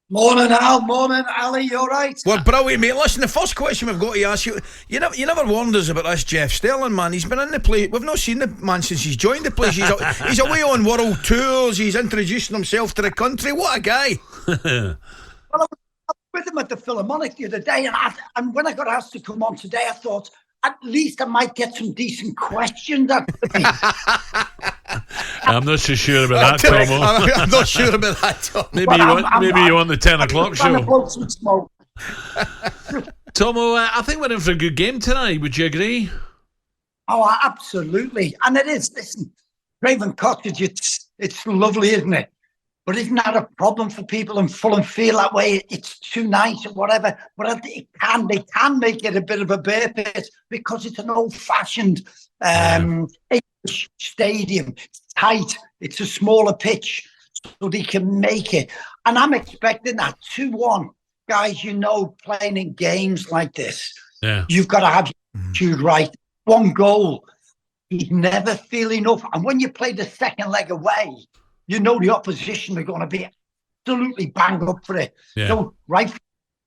Morning, Al. Morning, Ali. You all right? Well, brilliant, mate. Listen, the first question we've got to ask you, you never warned us about this Jeff Sterling, man. He's been in the place. We've not seen the man since he's joined the place. He's away on world tours. He's introducing himself to the country. What a guy. Well, I was with him at the Philharmonic the other day, and when I got asked to come on today, I thought, at least I might get some decent questions out of me. I'm not so sure about that, Tomo. I'm not sure about that, Tom. Maybe you want the 10 o'clock show. Tomo, I think we're in for a good game tonight. Would you agree? Oh, absolutely. And it is. Listen, Craven Cottage, it's lovely, isn't it? But isn't that a problem for people in Fulham feel that way? It's too nice or whatethey can make it a bit of a bear pit because it's an old-fashioned English stadium. It's tight. It's a smaller pitch, so they can make it. And I'm expecting that 2-1. Guys, playing in games like this, you've got to have your attitude right. One goal, you never feel enough. And when you play the second leg away, the opposition are going to be absolutely bang up for it. Yeah. So right from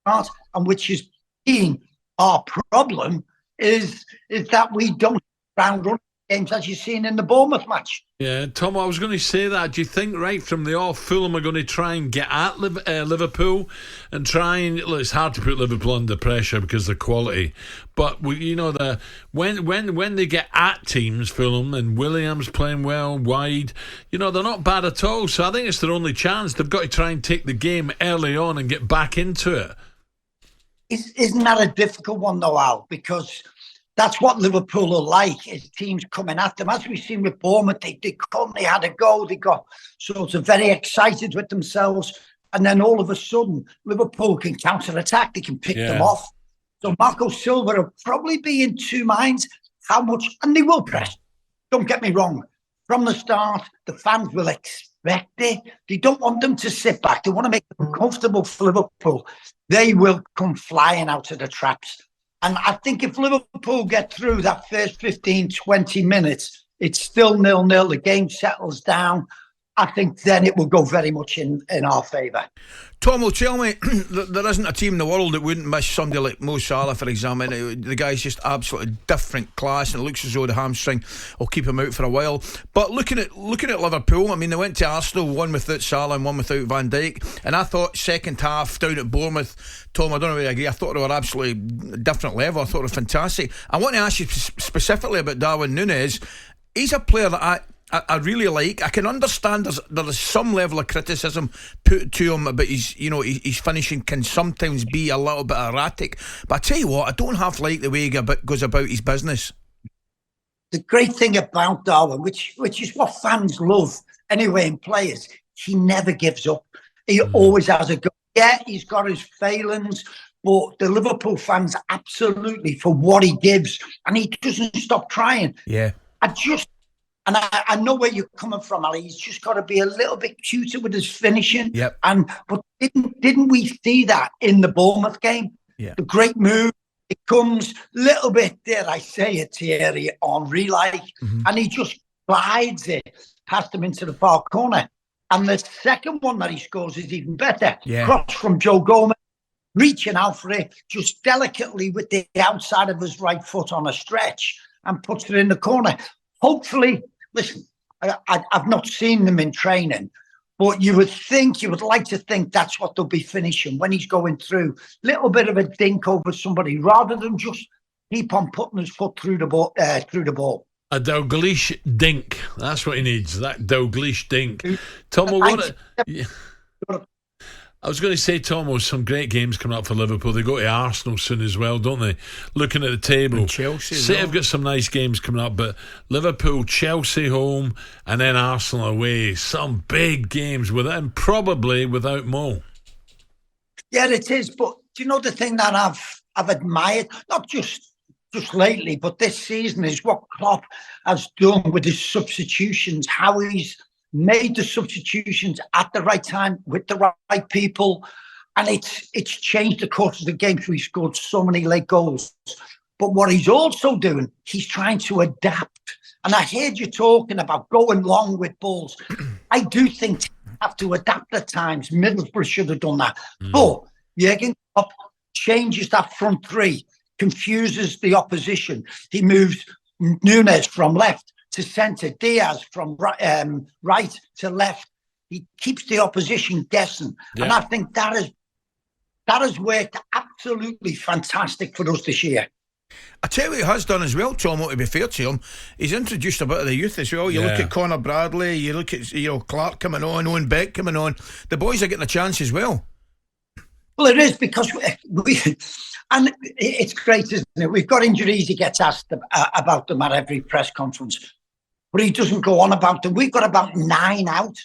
the start, and which is being our problem, is that we don't round run games as you've seen in the Bournemouth match. Yeah, Tom, I was going to say that. Do you think right from the off, Fulham are going to try and get at Liverpool and try and... Look, it's hard to put Liverpool under pressure because of the quality. But, when they get at teams, Fulham, and Williams playing well, wide, they're not bad at all. So I think it's their only chance. They've got to try and take the game early on and get back into it. Isn't that a difficult one, though, Al? Because... that's what Liverpool are like, is teams coming at them. As we've seen with Bournemouth, they come, they had a go, they got sort of very excited with themselves, and then all of a sudden, Liverpool can counter-attack, they can pick them off. So Marco Silva will probably be in two minds how much, and they will press. Don't get me wrong. From the start, the fans will expect it. They don't want them to sit back. They want to make them comfortable for Liverpool. They will come flying out of the traps. And I think if Liverpool get through that first 15, 20 minutes, it's still 0-0. The game settles down. I think then it will go very much in our favour. Tom, will tell me there isn't a team in the world that wouldn't miss somebody like Mo Salah, for example. The guy's just absolutely different class, and it looks as though the hamstring will keep him out for a while. But looking at Liverpool, I mean, they went to Arsenal, one without Salah and one without Van Dijk, and I thought second half down at Bournemouth, Tom, I don't know whether you agree, I thought they were absolutely different level. I thought they were fantastic. I want to ask you specifically about Darwin Nunez. He's a player that I really like. I can understand there is some level of criticism put to him about his finishing can sometimes be a little bit erratic. But I tell you what, I don't half like the way he goes about his business. The great thing about Darwin, which is what fans love anyway in players, he never gives up. He always has a go. Yeah, he's got his failings, but the Liverpool fans absolutely for what he gives, and he doesn't stop trying. Yeah, I know where you're coming from, Ali. He's just got to be a little bit cuter with his finishing. Yep. But didn't we see that in the Bournemouth game? Yeah. The great move. It comes a little bit, dare I say it, Thierry, Henry-like, and he just glides it past him into the far corner. And the second one that he scores is even better. Yeah. Cross from Joe Gomez, reaching out for it, just delicately with the outside of his right foot on a stretch, and puts it in the corner. Hopefully, listen, I've not seen them in training, but you would like to think that's what they'll be finishing when he's going through. Little bit of a dink over somebody rather than just keep on putting his foot through the ball. A Dalglish dink. That's what he needs. That Dalglish dink. Tomo, I was going to say, Tomo, some great games coming up for Liverpool. They go to Arsenal soon as well, don't they? Looking at the table, and Chelsea. City have got some nice games coming up, but Liverpool, Chelsea home, and then Arsenal away. Some big games with it, and probably without Mo. Yeah, it is. But do you know the thing that I've admired, not just lately, but this season, is what Klopp has done with his substitutions. How he's made the substitutions at the right time with the right people, and it's changed the course of the game. So he scored so many late goals. But what he's also doing, he's trying to adapt. And I heard you talking about going long with balls. I do think have to adapt at times. Middlesbrough should have done that. But Jurgen Klopp changes that front three, confuses the opposition. He moves Nunez from left to centre, Diaz from right to left. He keeps the opposition guessing. Yeah. And I think that has worked absolutely fantastic for us this year. I tell you what he has done as well, Tom, to be fair to him, he's introduced a bit of the youth as well. You look at Conor Bradley, you look at Clark coming on, Owen Beck coming on. The boys are getting a chance as well. Well, it is, because and it's great, isn't it? We've got injuries, he gets asked about them at every press conference, but he doesn't go on about them. We've got about 9 out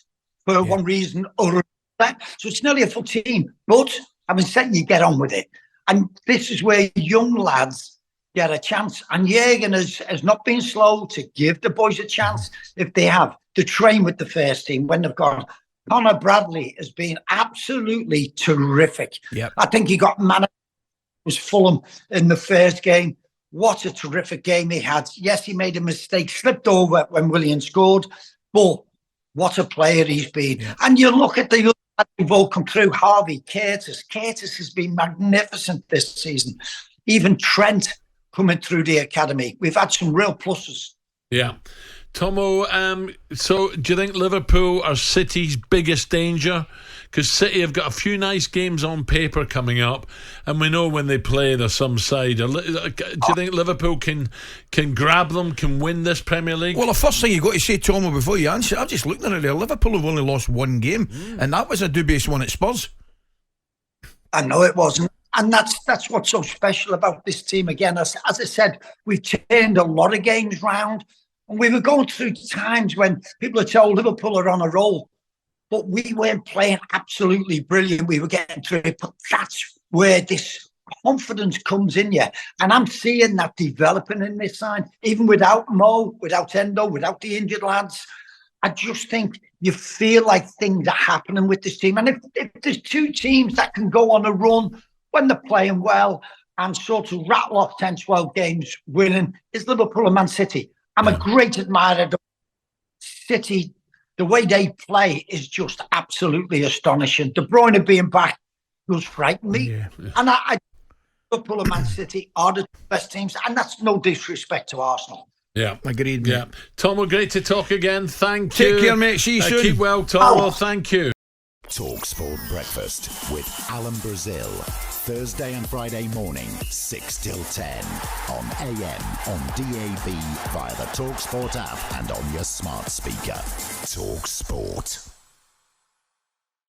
for one reason or another. So it's nearly a full team. But having said, you get on with it. And this is where young lads get a chance. And Jurgen has not been slow to give the boys a chance, if they have, to train with the first team when they've gone. Conor Bradley has been absolutely terrific. Yep. I think he got man of was Fulham in the first game. What a terrific game he had. Yes, he made a mistake, slipped over when Willian scored, but what a player he's been. Yeah. And you look at the other lads who've all come through. Harvey, Curtis has been magnificent this season. Even Trent coming through the academy. We've had some real pluses. Yeah. Tomo, so do you think Liverpool are City's biggest danger? Because City have got a few nice games on paper coming up, and we know when they play, there's some side. Do you think Liverpool can grab them, can win this Premier League? Well, the first thing you got to say, Tomo, before you answer, I'm just looking at it there. Liverpool have only lost 1 game, and that was a dubious one at Spurs. I know it wasn't. And that's what's so special about this team. Again, as I said, we've turned a lot of games round. And we were going through times when people had told Liverpool are on a roll, but we weren't playing absolutely brilliant. We were getting through it. But that's where this confidence comes in you. And I'm seeing that developing in this side, even without Mo, without Endo, without the injured lads. I just think you feel like things are happening with this team. And if there's 2 teams that can go on a run when they're playing well and sort of rattle off 10, 12 games winning, is Liverpool and Man City. I'm a great admirer of City. The way they play is just absolutely astonishing. De Bruyne being back does frighten me. Yeah. And Liverpool and Man City are the best teams, and that's no disrespect to Arsenal. Yeah, agreed. Yeah, Tomo, great to talk again. Thank you. Take care, mate. See you soon. Keep well, Tomo. Thank you. talkSPORT Breakfast with Alan Brazil. Thursday and Friday morning, 6 till 10. On AM, on DAB, via the talkSPORT app and on your smart speaker. talkSPORT.